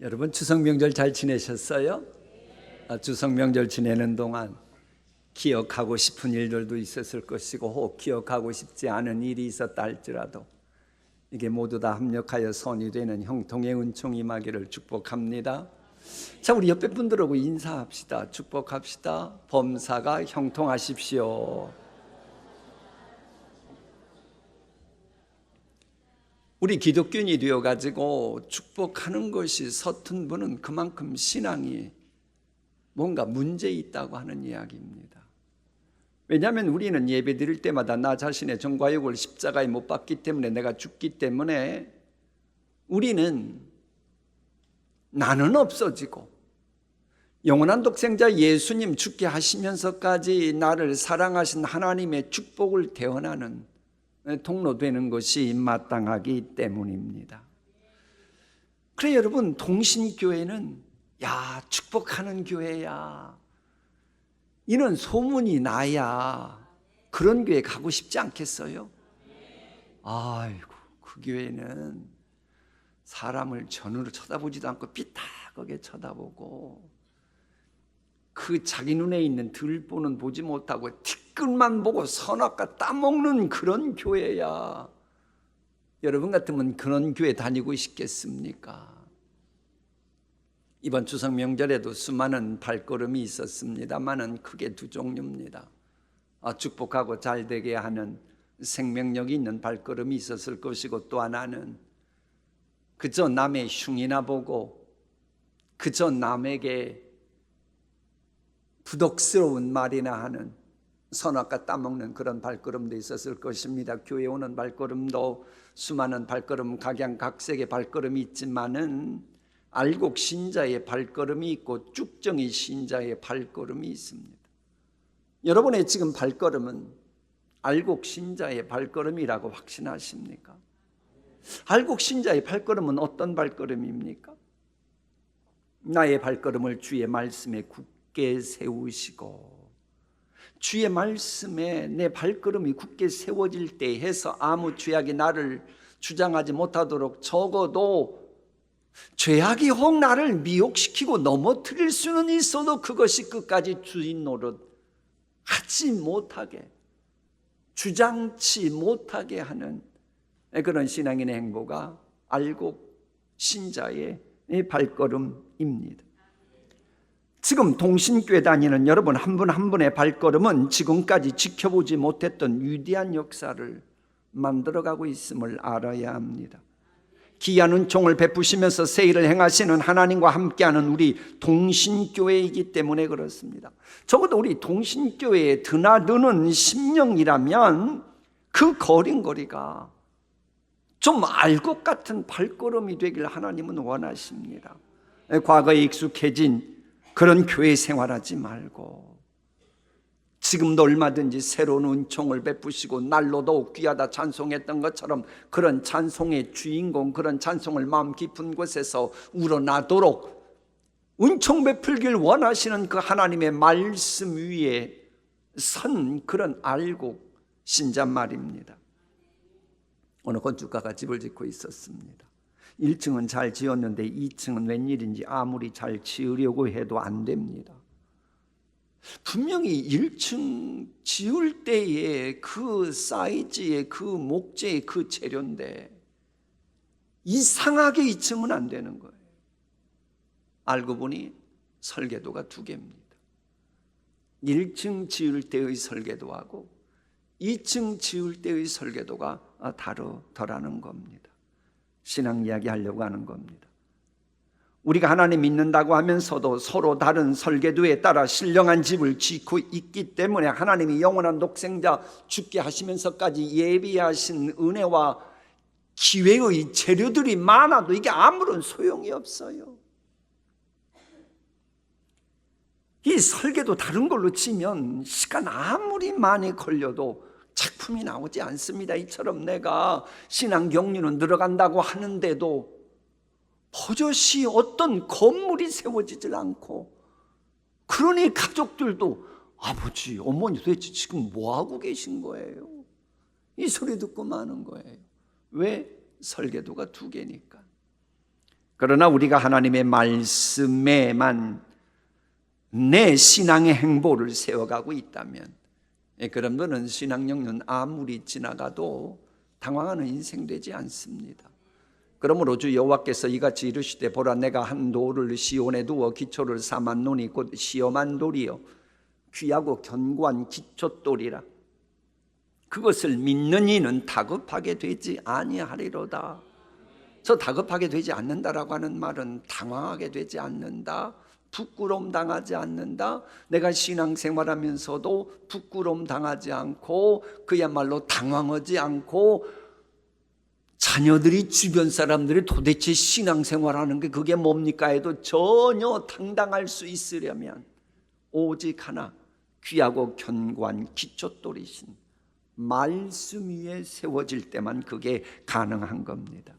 여러분 추석 명절 잘 지내셨어요? 추석 명절 지내는 동안 기억하고 싶은 일들도 있었을 것이고 혹 기억하고 싶지 않은 일이 있었다 할지라도 이게 모두 다 합력하여 선이 되는 형통의 은총이 임하기를 축복합니다. 자, 우리 옆에 분들하고 인사합시다. 축복합시다. 범사가 형통하십시오. 우리 기독교인이 되어가지고 축복하는 것이 서툰 분은 그만큼 신앙이 뭔가 문제 있다고 하는 이야기입니다. 왜냐하면 우리는 예배 드릴 때마다 나 자신의 정과 욕을 십자가에 못 박기 때문에, 내가 죽기 때문에 우리는 나는 없어지고 영원한 독생자 예수님 죽게 하시면서까지 나를 사랑하신 하나님의 축복을 대언하는 통로되는 것이 마땅하기 때문입니다. 그래 여러분, 동신교회는 야 축복하는 교회야, 이런 소문이 나야 그런 교회 가고 싶지 않겠어요? 아이고, 그 교회는 사람을 전으로 쳐다보지도 않고 삐딱하게 쳐다보고 그 자기 눈에 있는 들보는 보지 못하고 티끌만 보고 선악과 따먹는 그런 교회야. 여러분 같으면 그런 교회 다니고 싶겠습니까? 이번 추석 명절에도 수많은 발걸음이 있었습니다만은 크게 두 종류입니다. 축복하고 잘 되게 하는 생명력이 있는 발걸음이 있었을 것이고, 또 하나는 그저 남의 흉이나 보고 그저 남에게 부덕스러운 말이나 하는 선악과 따먹는 그런 발걸음도 있었을 것입니다. 교회에 오는 발걸음도 수많은 발걸음, 각양각색의 발걸음이 있지만은 알곡 신자의 발걸음이 있고 쭉정이 신자의 발걸음이 있습니다. 여러분의 지금 발걸음은 알곡 신자의 발걸음이라고 확신하십니까? 알곡 신자의 발걸음은 어떤 발걸음입니까? 나의 발걸음을 주의 말씀에 굳게 세우시고, 주의 말씀에 내 발걸음이 굳게 세워질 때 해서 아무 죄악이 나를 주장하지 못하도록, 적어도 죄악이 혹 나를 미혹시키고 넘어뜨릴 수는 있어도 그것이 끝까지 주인 노릇 하지 못하게, 주장치 못하게 하는 그런 신앙인의 행보가 알곡 신자의 발걸음입니다. 지금 동신교회 다니는 여러분 한 분 한 분의 발걸음은 지금까지 지켜보지 못했던 위대한 역사를 만들어가고 있음을 알아야 합니다. 기이한 은총을 베푸시면서 새 일을 행하시는 하나님과 함께하는 우리 동신교회이기 때문에 그렇습니다. 적어도 우리 동신교회에 드나드는 심령이라면 그 걸음걸이가 좀 알곡 같은 발걸음이 되길 하나님은 원하십니다. 과거에 익숙해진 그런 교회 생활하지 말고 지금도 얼마든지 새로운 은총을 베푸시고 날로 더욱 귀하다 찬송했던 것처럼 그런 찬송의 주인공, 그런 찬송을 마음 깊은 곳에서 우러나도록 은총 베풀길 원하시는 그 하나님의 말씀 위에 선 그런 알곡 신자 말입니다. 어느 건축가가 집을 짓고 있었습니다. 1층은 잘 지었는데 2층은 웬일인지 아무리 잘 지으려고 해도 안 됩니다. 분명히 1층 지을 때의 그 사이즈의 그 목재의 그 재료인데 이상하게 2층은 안 되는 거예요. 알고 보니 설계도가 두 개입니다. 1층 지을 때의 설계도하고 2층 지을 때의 설계도가 다르더라는 겁니다. 신앙 이야기 하려고 하는 겁니다. 우리가 하나님 믿는다고 하면서도 서로 다른 설계도에 따라 신령한 집을 짓고 있기 때문에 하나님이 영원한 독생자 죽게 하시면서까지 예비하신 은혜와 기회의 재료들이 많아도 이게 아무런 소용이 없어요. 이 설계도 다른 걸로 치면 시간 아무리 많이 걸려도 작품이 나오지 않습니다. 이처럼 내가 신앙 경륜은 늘어간다고 하는데도 버젓이 어떤 건물이 세워지질 않고, 그러니 가족들도 아버지, 어머니 도대체 지금 뭐하고 계신 거예요? 이 소리 듣고 마는 거예요. 왜? 설계도가 두 개니까. 그러나 우리가 하나님의 말씀에만 내 신앙의 행보를 세워가고 있다면, 그런 분은 신앙영은 아무리 지나가도 당황하는 인생 되지 않습니다. 그러므로 주 여호와께서 이같이 이르시되 보라 내가 한 돌을 시온에 두어 기초를 삼았노니 곧 시험한 돌이요 귀하고 견고한 기초돌이라. 그것을 믿는 이는 다급하게 되지 아니하리로다. 저 다급하게 되지 않는다라고 하는 말은 당황하게 되지 않는다, 부끄러움 당하지 않는다. 내가 신앙생활하면서도 부끄러움 당하지 않고 그야말로 당황하지 않고 자녀들이 주변 사람들이 도대체 신앙생활하는 게 그게 뭡니까 해도 전혀 당당할 수 있으려면 오직 하나 귀하고 견고한 기초돌이신 말씀 위에 세워질 때만 그게 가능한 겁니다.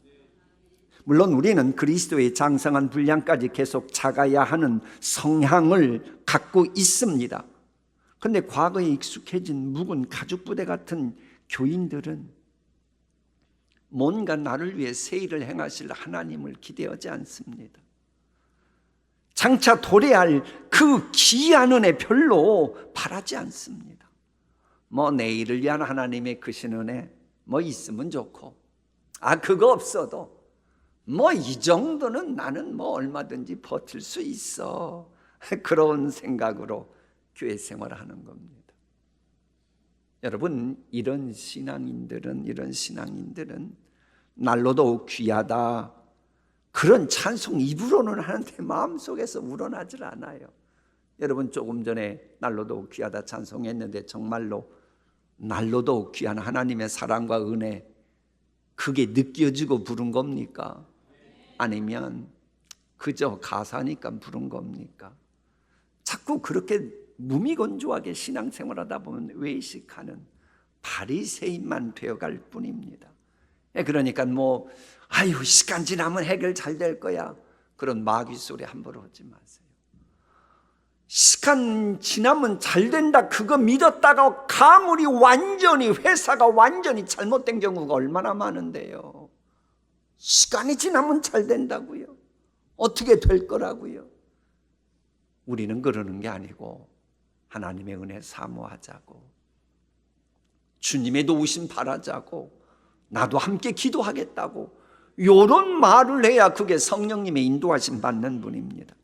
물론 우리는 그리스도의 장성한 분량까지 계속 자가야 하는 성향을 갖고 있습니다. 그런데 과거에 익숙해진 묵은 가죽부대 같은 교인들은 뭔가 나를 위해 새 일을 행하실 하나님을 기대하지 않습니다. 장차 도래할 그 귀한 은혜 별로 바라지 않습니다. 뭐 내일을 위한 하나님의 크신 은혜 뭐 있으면 좋고, 그거 없어도 뭐 이 정도는 나는 뭐 얼마든지 버틸 수 있어. 그런 생각으로 교회 생활을 하는 겁니다. 여러분, 이런 신앙인들은 날로 더욱 귀하다, 그런 찬송 입으로는 하는데 마음속에서 우러나질 않아요. 여러분, 조금 전에 날로 더욱 귀하다 찬송했는데 정말로 날로 더욱 귀한 하나님의 사랑과 은혜, 그게 느껴지고 부른 겁니까? 아니면 그저 가사니까 부른 겁니까? 자꾸 그렇게 무미건조하게 신앙생활하다 보면 외식하는 바리새인만 되어갈 뿐입니다. 그러니까 시간 지나면 해결 잘 될 거야, 그런 마귀 소리 함부로 하지 마세요. 시간 지나면 잘 된다 그거 믿었다가 가물이 회사가 완전히 잘못된 경우가 얼마나 많은데요. 시간이 지나면 잘 된다고요? 어떻게 될 거라고요? 우리는 그러는 게 아니고 하나님의 은혜 사모하자고, 주님의 도우심 바라자고, 나도 함께 기도하겠다고, 이런 말을 해야 그게 성령님의 인도하심 받는 분입니다.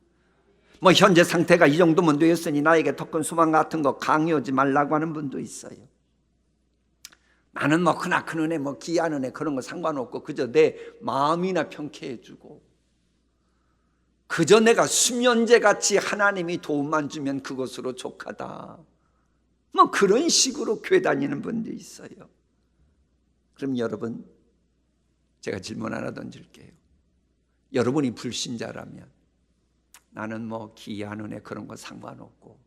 현재 상태가 이 정도면 되었으니 나에게 더 큰 소망 같은 거 강요하지 말라고 하는 분도 있어요. 나는 크나큰 은혜, 귀한 은혜 그런 거 상관없고 그저 내 마음이나 평쾌해 주고, 그저 내가 수면제같이 하나님이 도움만 주면 그것으로 족하다, 그런 식으로 교회 다니는 분도 있어요. 그럼 여러분, 제가 질문 하나 던질게요. 여러분이 불신자라면 나는 귀한 은혜 그런 거 상관없고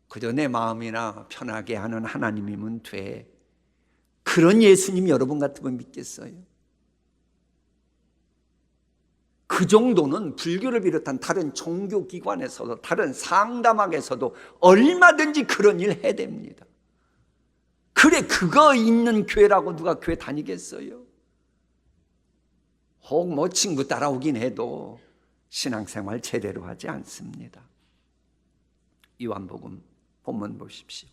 그저 내 마음이나 편하게 하는 하나님이면 돼, 그런 예수님 여러분 같으면 믿겠어요? 그 정도는 불교를 비롯한 다른 종교기관에서도 다른 상담학에서도 얼마든지 그런 일 해야 됩니다. 그래, 그거 있는 교회라고 누가 교회 다니겠어요? 혹 친구 따라오긴 해도 신앙생활 제대로 하지 않습니다. 요한복음 본문 보십시오.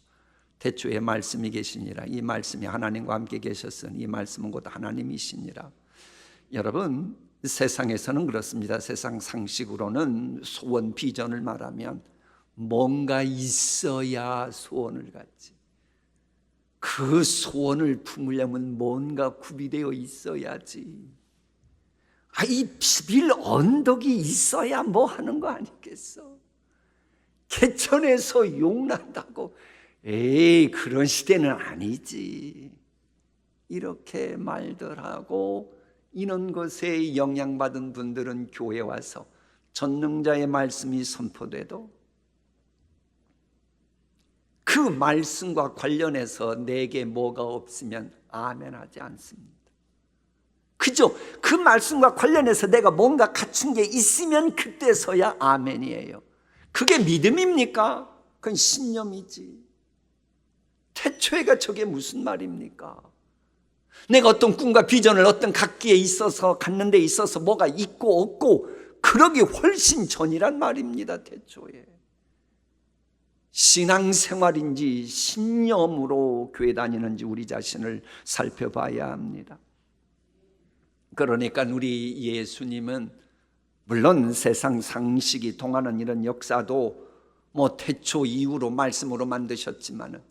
태초에 말씀이 계시니라, 이 말씀이 하나님과 함께 계셨으니 이 말씀은 곧 하나님이시니라. 여러분, 세상에서는 그렇습니다. 세상 상식으로는 소원 비전을 말하면 뭔가 있어야 소원을 갖지, 그 소원을 품으려면 뭔가 구비되어 있어야지. 이 비빌 언덕이 있어야 뭐 하는 거 아니겠어? 개천에서 용난다고 그런 시대는 아니지, 이렇게 말들 하고, 이런 것에 영향받은 분들은 교회 와서 전능자의 말씀이 선포돼도 그 말씀과 관련해서 내게 뭐가 없으면 아멘 하지 않습니다. 그죠? 그 말씀과 관련해서 내가 뭔가 갖춘 게 있으면 그때서야 아멘이에요. 그게 믿음입니까? 그건 신념이지. 태초에가 저게 무슨 말입니까? 내가 어떤 꿈과 비전을 어떤 갖기에 있어서 갖는 데 있어서 뭐가 있고 없고 그러기 훨씬 전이란 말입니다. 태초에 신앙생활인지 신념으로 교회 다니는지 우리 자신을 살펴봐야 합니다. 그러니까 우리 예수님은 물론 세상 상식이 통하는 이런 역사도 태초 이후로 말씀으로 만드셨지만은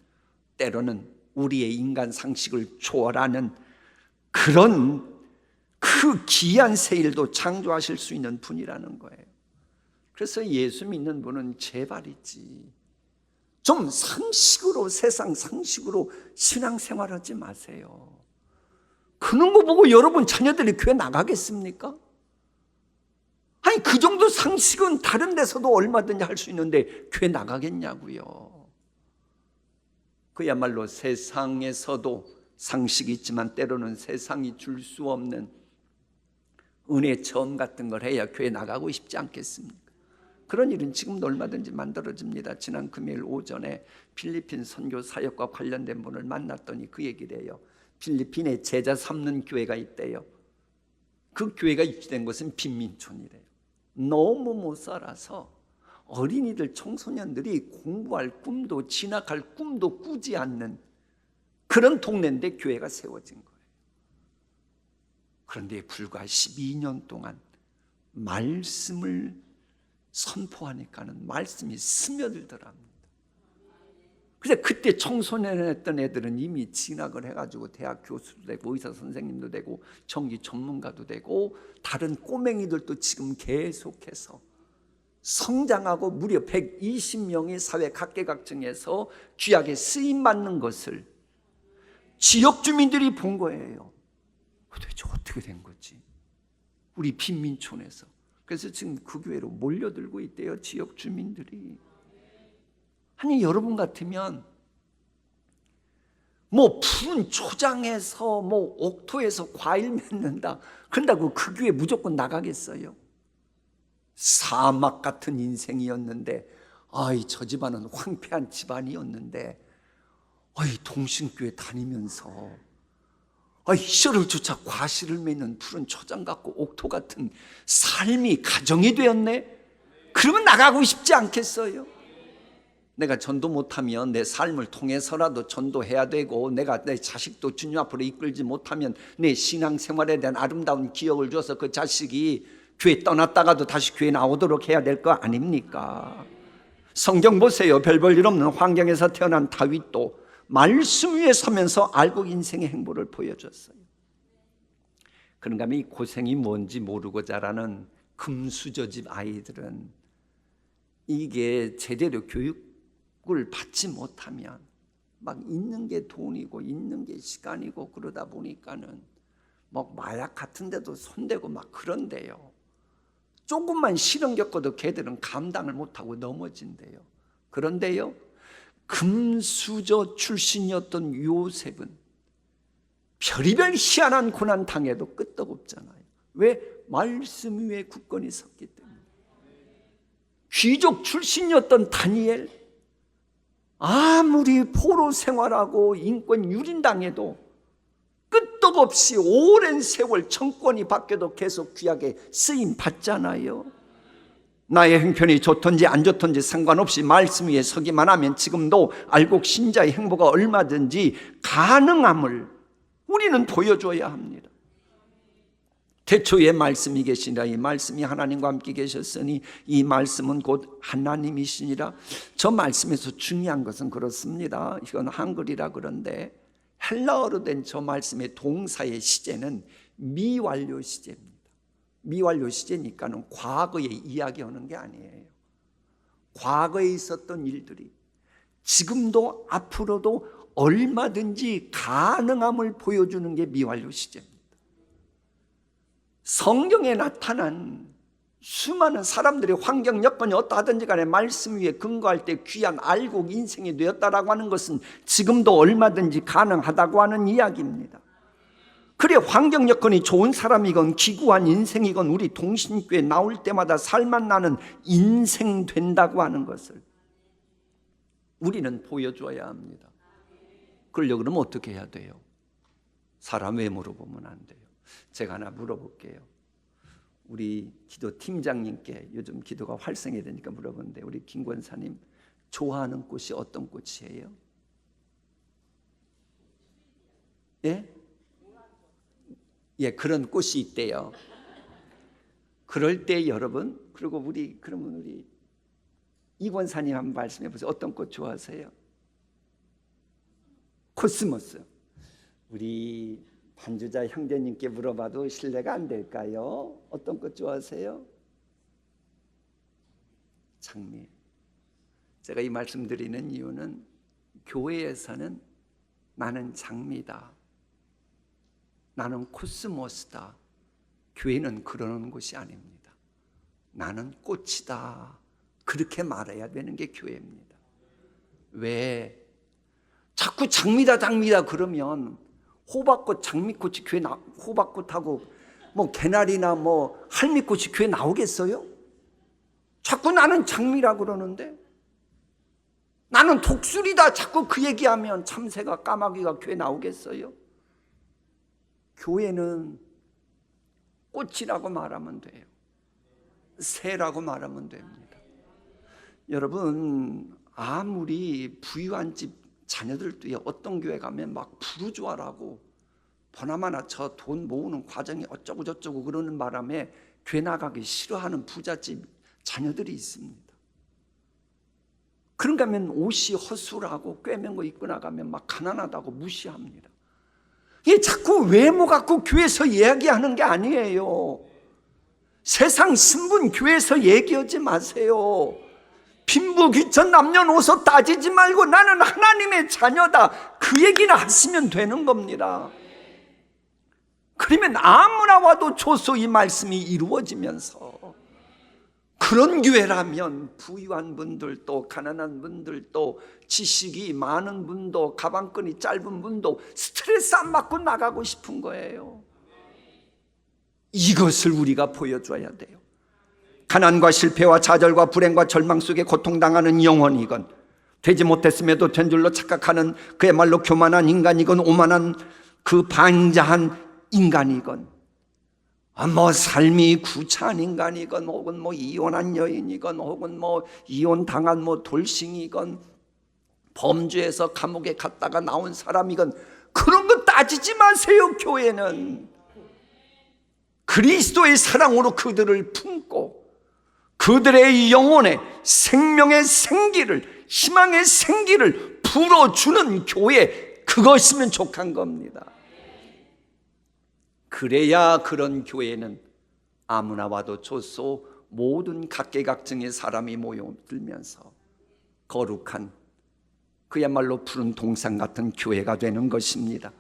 때로는 우리의 인간 상식을 초월하는 그런 그 귀한 새 일도 창조하실 수 있는 분이라는 거예요. 그래서 예수 믿는 분은 제발이지 좀 상식으로, 세상 상식으로 신앙생활하지 마세요. 그런 거 보고 여러분 자녀들이 교회 나가겠습니까? 아니 그 정도 상식은 다른 데서도 얼마든지 할 수 있는데 교회 나가겠냐고요. 그야말로 세상에서도 상식이 있지만 때로는 세상이 줄 수 없는 은혜 체험 같은 걸 해야 교회 나가고 싶지 않겠습니까? 그런 일은 지금도 얼마든지 만들어집니다. 지난 금요일 오전에 필리핀 선교 사역과 관련된 분을 만났더니 그 얘기를 해요. 필리핀에 제자 삼는 교회가 있대요. 그 교회가 유치된 곳은 빈민촌이래요. 너무 못 살아서 어린이들, 청소년들이 공부할 꿈도 진학할 꿈도 꾸지 않는 그런 동네인데 교회가 세워진 거예요. 그런데 불과 12년 동안 말씀을 선포하니까는 말씀이 스며들더랍니다. 그래서 그때 청소년했던 애들은 이미 진학을 해가지고 대학 교수도 되고 의사 선생님도 되고 전기 전문가도 되고 다른 꼬맹이들도 지금 계속해서 성장하고 무려 120명의 사회 각계각층에서 귀하게 쓰임받는 것을 지역 주민들이 본 거예요. 도대체 어떻게 된 거지? 우리 빈민촌에서. 그래서 지금 그 교회로 몰려들고 있대요, 지역 주민들이. 아니 여러분 같으면 푸른 초장에서 옥토에서 과일 맺는다 그런다고 그 교회 무조건 나가겠어요? 사막 같은 인생이었는데 저 집안은 황폐한 집안이었는데 동신교회 다니면서 희열을 쫓아 과실을 맺는 푸른 초장 같고 옥토 같은 삶이 가정이 되었네? 그러면 나가고 싶지 않겠어요? 내가 전도 못하면 내 삶을 통해서라도 전도해야 되고 내가 내 자식도 주님 앞으로 이끌지 못하면 내 신앙생활에 대한 아름다운 기억을 줘서 그 자식이 교회 떠났다가도 다시 교회 나오도록 해야 될 거 아닙니까? 성경 보세요. 별 볼 일 없는 환경에서 태어난 다윗도 말씀 위에 서면서 알고 인생의 행보를 보여줬어요. 그런가 하면 이 고생이 뭔지 모르고 자라는 금수저집 아이들은 이게 제대로 교육을 받지 못하면 막 있는 게 돈이고 있는 게 시간이고 그러다 보니까는 마약 같은 데도 손대고 막 그런데요. 조금만 시련 겪어도 걔들은 감당을 못하고 넘어진대요. 그런데요, 금수저 출신이었던 요셉은 별의별 희한한 고난 당해도 끄떡없잖아요. 왜? 말씀 위에 굳건히 섰기 때문에. 귀족 출신이었던 다니엘, 아무리 포로 생활하고 인권 유린당해도 끄떡없이 오랜 세월 정권이 바뀌어도 계속 귀하게 쓰임 받잖아요. 나의 형편이 좋든지 안 좋든지 상관없이 말씀 위에 서기만 하면 지금도 알곡 신자의 행보가 얼마든지 가능함을 우리는 보여줘야 합니다. 태초에 말씀이 계시니라. 이 말씀이 하나님과 함께 계셨으니 이 말씀은 곧 하나님이시니라. 저 말씀에서 중요한 것은 그렇습니다. 이건 한글이라 그런데 헬라어로 된 저 말씀의 동사의 시제는 미완료 시제입니다. 미완료 시제니까는 과거에 이야기하는 게 아니에요. 과거에 있었던 일들이 지금도 앞으로도 얼마든지 가능함을 보여주는 게 미완료 시제입니다. 성경에 나타난 수많은 사람들의 환경 여건이 어떠하든지 간에 말씀 위에 근거할 때 귀한 알곡 인생이 되었다라고 하는 것은 지금도 얼마든지 가능하다고 하는 이야기입니다. 그래, 환경 여건이 좋은 사람이건 기구한 인생이건 우리 동신교회 나올 때마다 살만 나는 인생 된다고 하는 것을 우리는 보여줘야 합니다. 그러려고 그러면 어떻게 해야 돼요? 사람 외모로 보면 안 돼요. 제가 하나 물어볼게요. 우리 기도 팀장님께 요즘 기도가 활성해야 되니까 물어보는데, 우리 김 권사님 좋아하는 꽃이 어떤 꽃이에요? 예? 예, 그런 꽃이 있대요. 그럴 때 여러분, 그리고 그러면 우리 이 권사님 한번 말씀해 보세요. 어떤 꽃 좋아하세요? 코스모스. 우리 반주자 형제님께 물어봐도 신뢰가 안 될까요? 어떤 꽃 좋아하세요? 장미. 제가 이 말씀 드리는 이유는, 교회에서는 나는 장미다, 나는 코스모스다, 교회는 그러는 곳이 아닙니다. 나는 꽃이다, 그렇게 말해야 되는 게 교회입니다. 왜? 자꾸 장미다 장미다 그러면 호박꽃, 장미꽃이 교회 호박꽃하고 뭐 개나리나 뭐 할미꽃이 교회 나오겠어요? 자꾸 나는 장미라 그러는데, 나는 독수리다 자꾸 그 얘기하면 참새가, 까마귀가 교회 나오겠어요? 교회는 꽃이라고 말하면 돼요. 새라고 말하면 됩니다. 여러분, 아무리 부유한 집 자녀들도요, 어떤 교회 가면 막 부르주아라고 보나마나 저 돈 모으는 과정이 어쩌고 저쩌고 그러는 바람에 교회 나가기 싫어하는 부잣집 자녀들이 있습니다. 그런가 하면 옷이 허술하고 꿰맨 거 입고 나가면 막 가난하다고 무시합니다. 이게 자꾸 외모 갖고 교회에서 이야기하는 게 아니에요. 세상 신분 교회에서 얘기하지 마세요. 빈부 귀천 남녀노소 따지지 말고 나는 하나님의 자녀다, 그 얘기나 하시면 되는 겁니다. 그러면 아무나 와도 좋소 이 말씀이 이루어지면서, 그런 교회라면 부유한 분들도 가난한 분들도 지식이 많은 분도 가방끈이 짧은 분도 스트레스 안 받고 나가고 싶은 거예요. 이것을 우리가 보여줘야 돼요. 가난과 실패와 좌절과 불행과 절망 속에 고통당하는 영혼이건, 되지 못했음에도 된 줄로 착각하는 그야말로 교만한 인간이건, 오만한 그 방자한 인간이건, 뭐 삶이 구차한 인간이건, 혹은 뭐 이혼한 여인이건, 혹은 뭐 이혼당한 뭐 돌싱이건, 범죄에서 감옥에 갔다가 나온 사람이건, 그런 거 따지지 마세요. 교회는 그리스도의 사랑으로 그들을 품고 그들의 영혼에 생명의 생기를, 희망의 생기를 불어주는 교회, 그것이면 족한 겁니다. 그래야 그런 교회는 아무나 와도 좋소, 모든 각계각층의 사람이 모여들면서 거룩한, 그야말로 푸른 동산 같은 교회가 되는 것입니다.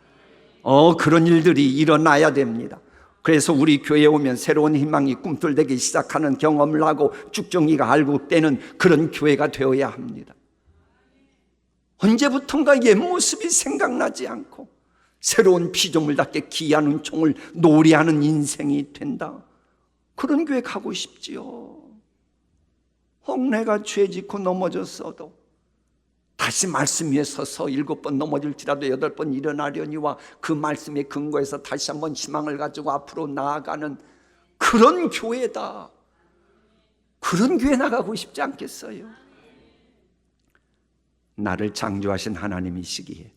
그런 일들이 일어나야 됩니다. 그래서 우리 교회에 오면 새로운 희망이 꿈틀대기 시작하는 경험을 하고 쭉정이가 알고되는 그런 교회가 되어야 합니다. 언제부턴가 옛 모습이 생각나지 않고 새로운 피조물답게 귀한 은총을 노래하는 인생이 된다, 그런 교회 가고 싶지요. 내가 죄 짓고 넘어졌어도 다시 말씀 위에 서서 7번 넘어질지라도 8번 일어나려니와 그 말씀에 근거해서 다시 한번 희망을 가지고 앞으로 나아가는 그런 교회다. 그런 교회 나가고 싶지 않겠어요? 나를 창조하신 하나님이시기에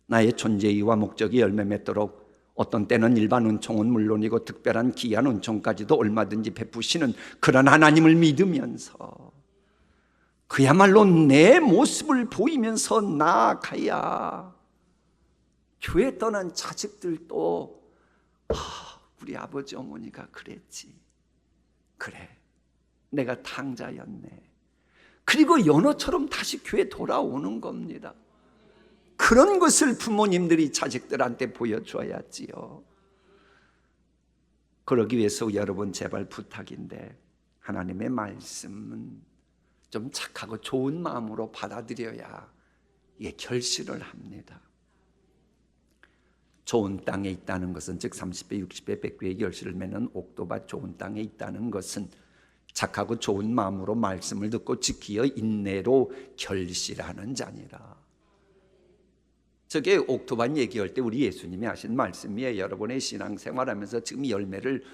나의 존재이와 목적이 열매 맺도록 어떤 때는 일반 은총은 물론이고 특별한 귀한 은총까지도 얼마든지 베푸시는 그런 하나님을 믿으면서 그야말로 내 모습을 보이면서 나아가야 교회 떠난 자식들도 우리 아버지 어머니가 그랬지, 그래 내가 탕자였네, 그리고 연어처럼 다시 교회 돌아오는 겁니다. 그런 것을 부모님들이 자식들한테 보여줘야지요. 그러기 위해서 여러분 제발 부탁인데, 하나님의 말씀은 좀 착하고 좋은 마음으로 받아들여야 이게 결실을 합니다. 좋은 땅에 있다는 것은, 즉 30배, 60배, 100배의 결실을 맺는 옥도밭 좋은 땅에 있다는 것은 착하고 좋은 마음으로 말씀을 듣고 지키어 인내로 결실하는 자니라. 저게 옥토반 얘기할 때 우리 예수님이 하신 말씀이에요. 여러분의 신앙생활하면서 지금 열매를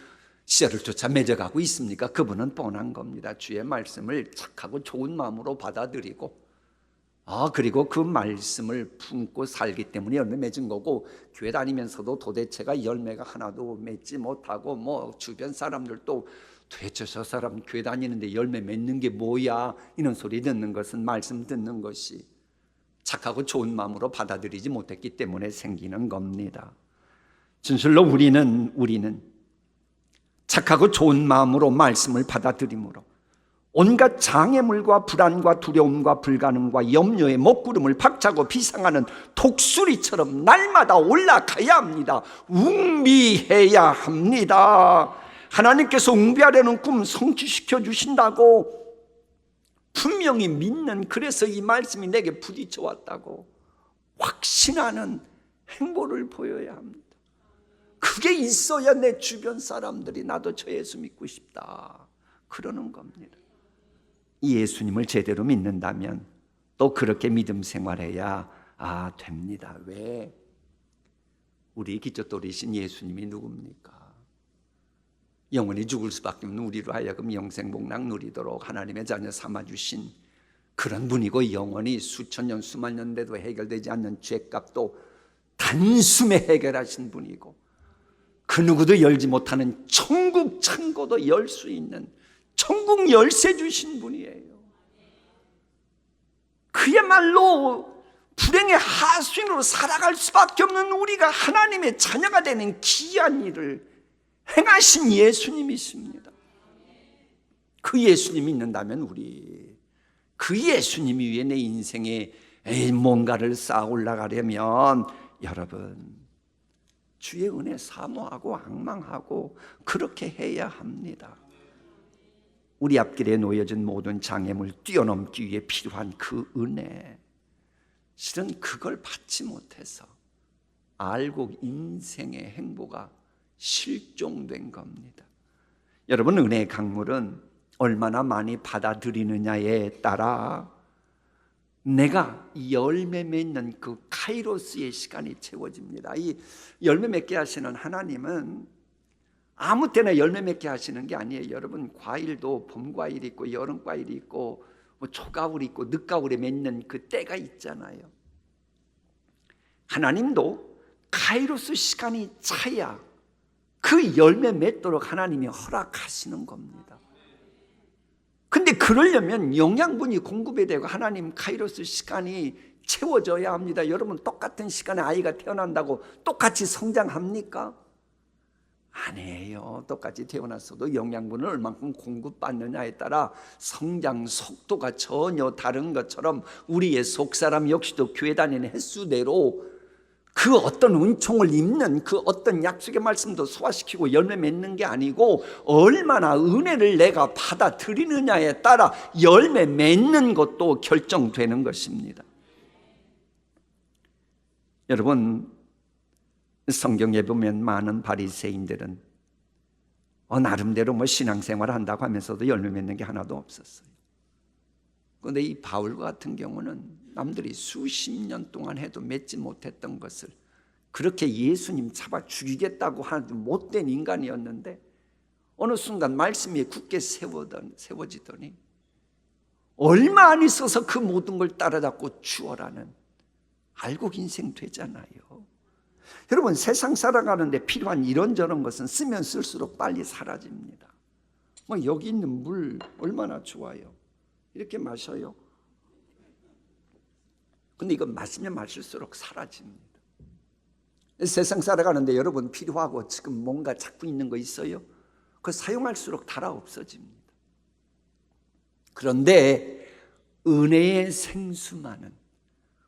씨알을 쫓아 맺어가고 있습니까? 그분은 뻔한 겁니다. 주의 말씀을 착하고 좋은 마음으로 받아들이고 그리고 그 말씀을 품고 살기 때문에 열매 맺은 거고, 교회 다니면서도 도대체가 열매가 하나도 맺지 못하고 뭐 주변 사람들도 도대체 저 사람 교회 다니는데 열매 맺는 게 뭐야 이런 소리 듣는 것은 말씀 듣는 것이 착하고 좋은 마음으로 받아들이지 못했기 때문에 생기는 겁니다. 진실로 우리는 착하고 좋은 마음으로 말씀을 받아들임으로 온갖 장애물과 불안과 두려움과 불가능과 염려의 먹구름을 박차고 비상하는 독수리처럼 날마다 올라가야 합니다. 웅비해야 합니다. 하나님께서 웅비하려는 꿈 성취시켜 주신다고 분명히 믿는, 그래서 이 말씀이 내게 부딪혀 왔다고 확신하는 행보를 보여야 합니다. 그게 있어야 내 주변 사람들이 나도 저 예수 믿고 싶다 그러는 겁니다. 이 예수님을 제대로 믿는다면 또 그렇게 믿음 생활해야 됩니다. 왜? 우리 기초돌이신 예수님이 누굽니까? 영원히 죽을 수밖에 없는 우리로 하여금 영생복락 누리도록 하나님의 자녀 삼아주신 그런 분이고, 영원히 수천 년 수만 년 돼도 해결되지 않는 죄값도 단숨에 해결하신 분이고, 그 누구도 열지 못하는 천국 창고도 열 수 있는 천국 열쇠 주신 분이에요. 그야말로 불행의 하수인으로 살아갈 수밖에 없는 우리가 하나님의 자녀가 되는 귀한 일을 행하신 예수님이십니다. 그 예수님 믿는다면 그 예수님 위에 내 인생에 뭔가를 쌓아 올라가려면 여러분 주의 은혜 사모하고 앙망하고 그렇게 해야 합니다. 우리 앞길에 놓여진 모든 장애물 뛰어넘기 위해 필요한 그 은혜, 실은 그걸 받지 못해서 알고 인생의 행보가 실종된 겁니다. 여러분, 은혜의 강물은 얼마나 많이 받아들이느냐에 따라 내가 열매 맺는 그 카이로스의 시간이 채워집니다. 이 열매 맺게 하시는 하나님은 아무 때나 열매 맺게 하시는 게 아니에요. 여러분, 과일도 봄과일이 있고 여름과일이 있고 뭐 초가을이 있고 늦가을에 맺는 그 때가 있잖아요. 하나님도 카이로스 시간이 차야 그 열매 맺도록 하나님이 허락하시는 겁니다. 근데 그러려면 영양분이 공급이 되고 하나님 카이로스 시간이 채워져야 합니다. 여러분, 똑같은 시간에 아이가 태어난다고 똑같이 성장합니까? 아니에요. 똑같이 태어났어도 영양분을 얼만큼 공급받느냐에 따라 성장 속도가 전혀 다른 것처럼 우리의 속사람 역시도 교회 다니는 횟수대로 그 어떤 은총을 입는 그 어떤 약속의 말씀도 소화시키고 열매 맺는 게 아니고 얼마나 은혜를 내가 받아들이느냐에 따라 열매 맺는 것도 결정되는 것입니다. 여러분, 성경에 보면 많은 바리새인들은 나름대로 뭐 신앙생활을 한다고 하면서도 열매 맺는 게 하나도 없었어요. 그런데 이 바울과 같은 경우는 남들이 수십 년 동안 해도 맺지 못했던 것을 그렇게 예수님 잡아 죽이겠다고 하는 못된 인간이었는데 어느 순간 말씀 위에 굳게 세워지더니 얼마 안 있어서 그 모든 걸 따라잡고 추월하는 알곡 인생 되잖아요. 여러분, 세상 살아가는데 필요한 이런저런 것은 쓰면 쓸수록 빨리 사라집니다. 뭐 여기 있는 물 얼마나 좋아요. 이렇게 마셔요. 근데 이거 마시면 마실수록 사라집니다. 세상 살아가는데 여러분 필요하고 지금 뭔가 자꾸 있는 거 있어요? 그거 사용할수록 달아 없어집니다. 그런데 은혜의 생수만은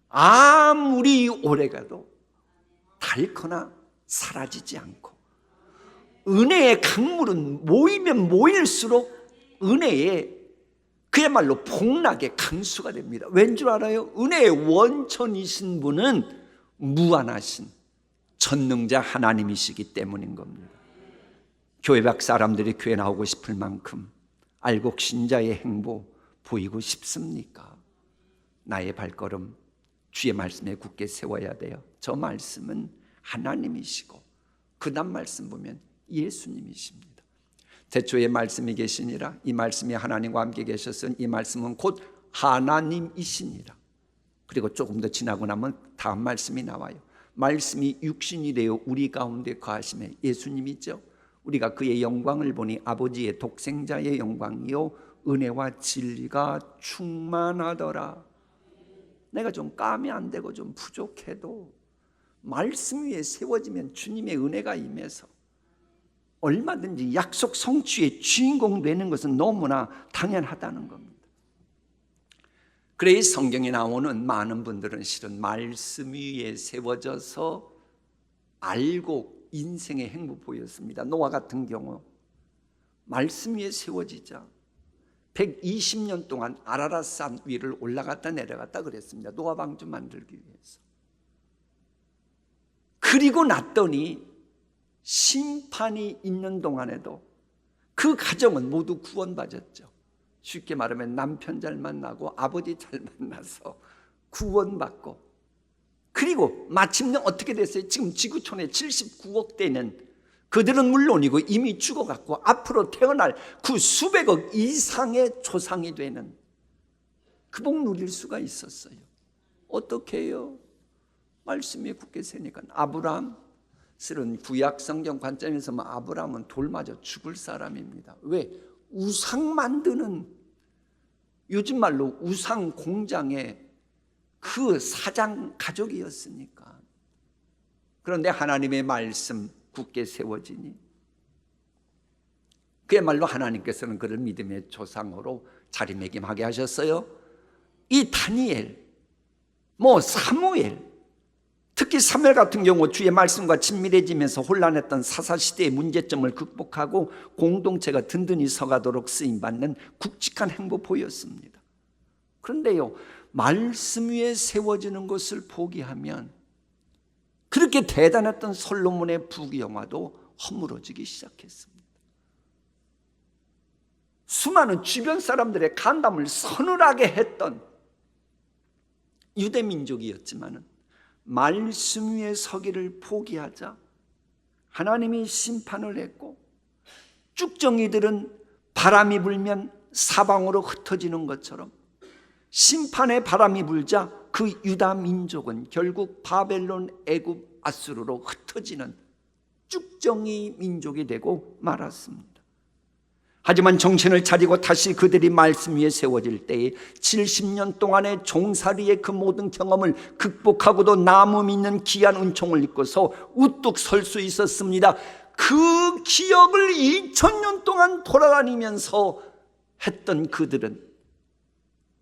아무리 오래가도 닳거나 사라지지 않고, 은혜의 강물은 모이면 모일수록 은혜의 그야말로 복락의 강수가 됩니다. 왠 줄 알아요? 은혜의 원천이신 분은 무한하신 전능자 하나님이시기 때문인 겁니다. 교회 밖 사람들이 교회 나오고 싶을 만큼 알곡 신자의 행보 보이고 싶습니까? 나의 발걸음 주의 말씀에 굳게 세워야 돼요. 저 말씀은 하나님이시고 그 다음 말씀 보면 예수님이십니다. 태초에 말씀이 계시니라. 이 말씀이 하나님과 함께 계셨으니 이 말씀은 곧 하나님이시니라. 그리고 조금 더 지나고 나면 다음 말씀이 나와요. 말씀이 육신이 되어 우리 가운데 거하심에 예수님이죠. 우리가 그의 영광을 보니 아버지의 독생자의 영광이요 은혜와 진리가 충만하더라. 내가 좀 까면 안 되고 좀 부족해도 말씀 위에 세워지면 주님의 은혜가 임해서 얼마든지 약속 성취의 주인공 되는 것은 너무나 당연하다는 겁니다. 그래 성경에 나오는 많은 분들은 실은 말씀 위에 세워져서 알고 인생의 행보 보였습니다. 노아 같은 경우 말씀 위에 세워지자 120년 동안 아라랏산 위를 올라갔다 내려갔다 그랬습니다. 노아 방주 만들기 위해서. 그리고 났더니 심판이 있는 동안에도 그 가정은 모두 구원받았죠. 쉽게 말하면 남편 잘 만나고 아버지 잘 만나서 구원받고, 그리고 마침내 어떻게 됐어요? 지금 지구촌에 79억 되는 그들은 물론이고 이미 죽어갔고 앞으로 태어날 그 수백억 이상의 조상이 되는 그 복 누릴 수가 있었어요. 어떻게 해요? 말씀에 굳게 세니까. 아브라함, 실은 구약 성경 관점에서 아브라함은 돌 맞아 죽을 사람입니다. 왜? 우상 만드는, 요즘 말로 우상 공장의 그 사장 가족이었으니까. 그런데 하나님의 말씀 굳게 세워지니 그야말로 하나님께서는 그를 믿음의 조상으로 자리매김하게 하셨어요. 이 다니엘, 사무엘, 특히 사무엘 같은 경우 주의 말씀과 친밀해지면서 혼란했던 사사시대의 문제점을 극복하고 공동체가 든든히 서가도록 쓰임받는 굵직한 행보 보였습니다. 그런데요, 말씀 위에 세워지는 것을 포기하면 그렇게 대단했던 솔로몬의 부귀영화도 허물어지기 시작했습니다. 수많은 주변 사람들의 간담을 서늘하게 했던 유대민족이었지만 말씀 위에 서기를 포기하자 하나님이 심판을 했고, 쭉정이들은 바람이 불면 사방으로 흩어지는 것처럼 심판의 바람이 불자 그 유다 민족은 결국 바벨론, 애굽, 아수르로 흩어지는 쭉정이 민족이 되고 말았습니다. 하지만 정신을 차리고 다시 그들이 말씀 위에 세워질 때에 70년 동안의 종살이의 그 모든 경험을 극복하고도 나무 믿는 귀한 은총을 입고서 우뚝 설 수 있었습니다. 그 기억을 2000년 동안 돌아다니면서 했던 그들은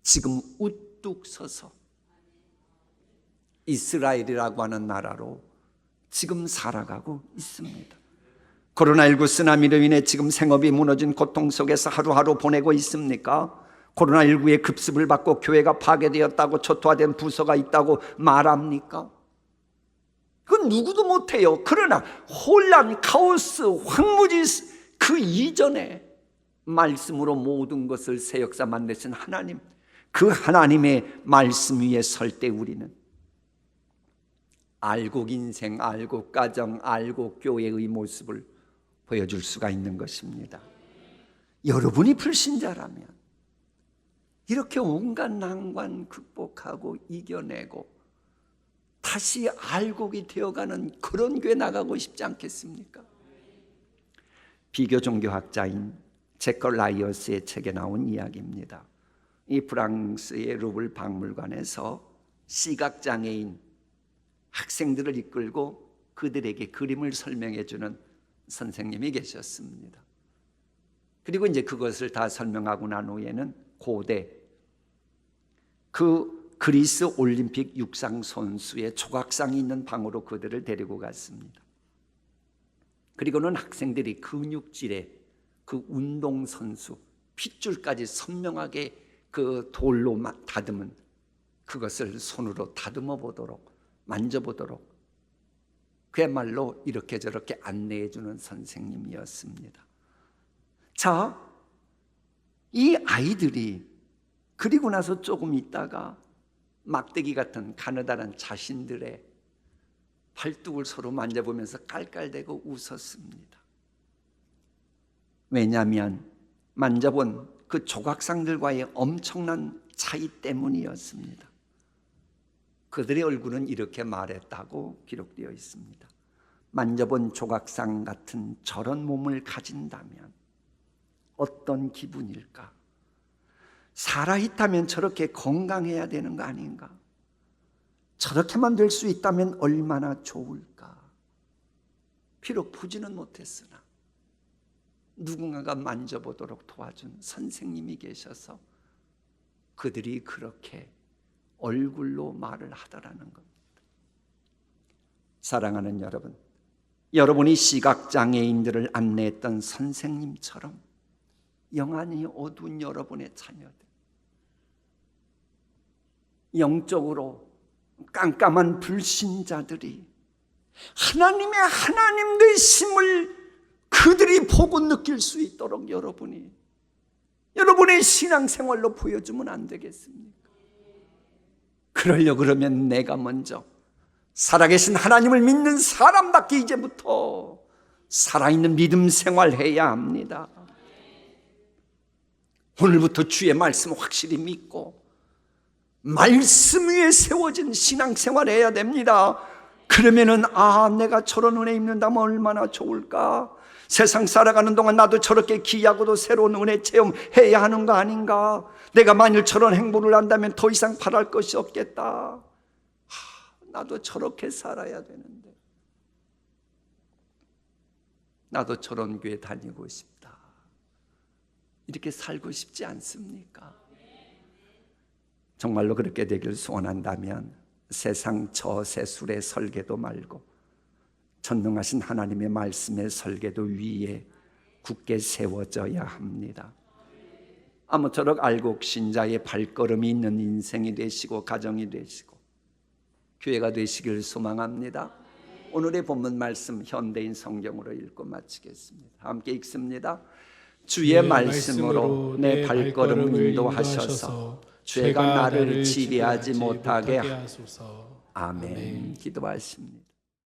지금 우뚝 서서 이스라엘이라고 하는 나라로 지금 살아가고 있습니다. 코로나19 쓰나미로 인해 지금 생업이 무너진 고통 속에서 하루하루 보내고 있습니까? 코로나19의 급습을 받고 교회가 파괴되었다고, 초토화된 부서가 있다고 말합니까? 그건 누구도 못해요. 그러나 혼란, 카오스, 황무지 그 이전에 말씀으로 모든 것을 새 역사 만드신 하나님, 그 하나님의 말씀 위에 설 때 우리는 알곡 인생, 알곡 가정, 알곡 교회의 모습을 보여줄 수가 있는 것입니다. 여러분이 불신자라면 이렇게 온갖 난관 극복하고 이겨내고 다시 알곡이 되어가는 그런 교회 나가고 싶지 않겠습니까? 비교 종교학자인 제커 라이어스의 책에 나온 이야기입니다. 이 프랑스의 루블 박물관에서 시각장애인 학생들을 이끌고 그들에게 그림을 설명해 주는 선생님이 계셨습니다. 그리고 이제 그것을 다 설명하고 난 후에는 고대 그 그리스 올림픽 육상 선수의 조각상이 있는 방으로 그들을 데리고 갔습니다. 그리고는 학생들이 근육질의 그 운동선수 핏줄까지 선명하게 그 돌로 다듬은 그것을 손으로 다듬어 보도록, 만져보도록 그야말로 이렇게 저렇게 안내해 주는 선생님이었습니다. 자, 이 아이들이 그리고 나서 조금 있다가 막대기 같은 가느다란 자신들의 팔뚝을 서로 만져보면서 깔깔대고 웃었습니다. 왜냐하면 만져본 그 조각상들과의 엄청난 차이 때문이었습니다. 그들의 얼굴은 이렇게 말했다고 기록되어 있습니다. 만져본 조각상 같은 저런 몸을 가진다면 어떤 기분일까? 살아있다면 저렇게 건강해야 되는 거 아닌가? 저렇게만 될 수 있다면 얼마나 좋을까? 비록 보지는 못했으나 누군가가 만져보도록 도와준 선생님이 계셔서 그들이 그렇게 얼굴로 말을 하더라는 겁니다. 사랑하는 여러분, 여러분이 시각장애인들을 안내했던 선생님처럼 영안이 어두운 여러분의 자녀들, 영적으로 깜깜한 불신자들이 하나님의 하나님 되심을 그들이 보고 느낄 수 있도록 여러분이 여러분의 신앙생활로 보여주면 안 되겠습니까? 그러려고 그러면 내가 먼저 살아계신 하나님을 믿는 사람답게 이제부터 살아있는 믿음 생활해야 합니다. 오늘부터 주의 말씀을 확실히 믿고 말씀 위에 세워진 신앙생활 해야 됩니다. 그러면은 내가 저런 은혜 입는다면 얼마나 좋을까? 세상 살아가는 동안 나도 저렇게 귀하고도 새로운 은혜 체험해야 하는 거 아닌가? 내가 만일 저런 행보를 한다면 더 이상 바랄 것이 없겠다. 나도 저렇게 살아야 되는데, 나도 저런 교회 다니고 싶다. 이렇게 살고 싶지 않습니까? 정말로 그렇게 되길 소원한다면 세상 저세술의 설계도 말고 전능하신 하나님의 말씀의 설계도 위에 굳게 세워져야 합니다. 아무쪼록 알곡 신자의 발걸음이 있는 인생이 되시고 가정이 되시고 교회가 되시길 소망합니다. 오늘의 본문 말씀 현대인 성경으로 읽고 마치겠습니다. 함께 읽습니다. 주의 말씀으로 내 발걸음을 인도하셔서 죄가 나를 지배하지 못하게 하소서. 아멘. 기도하십니다.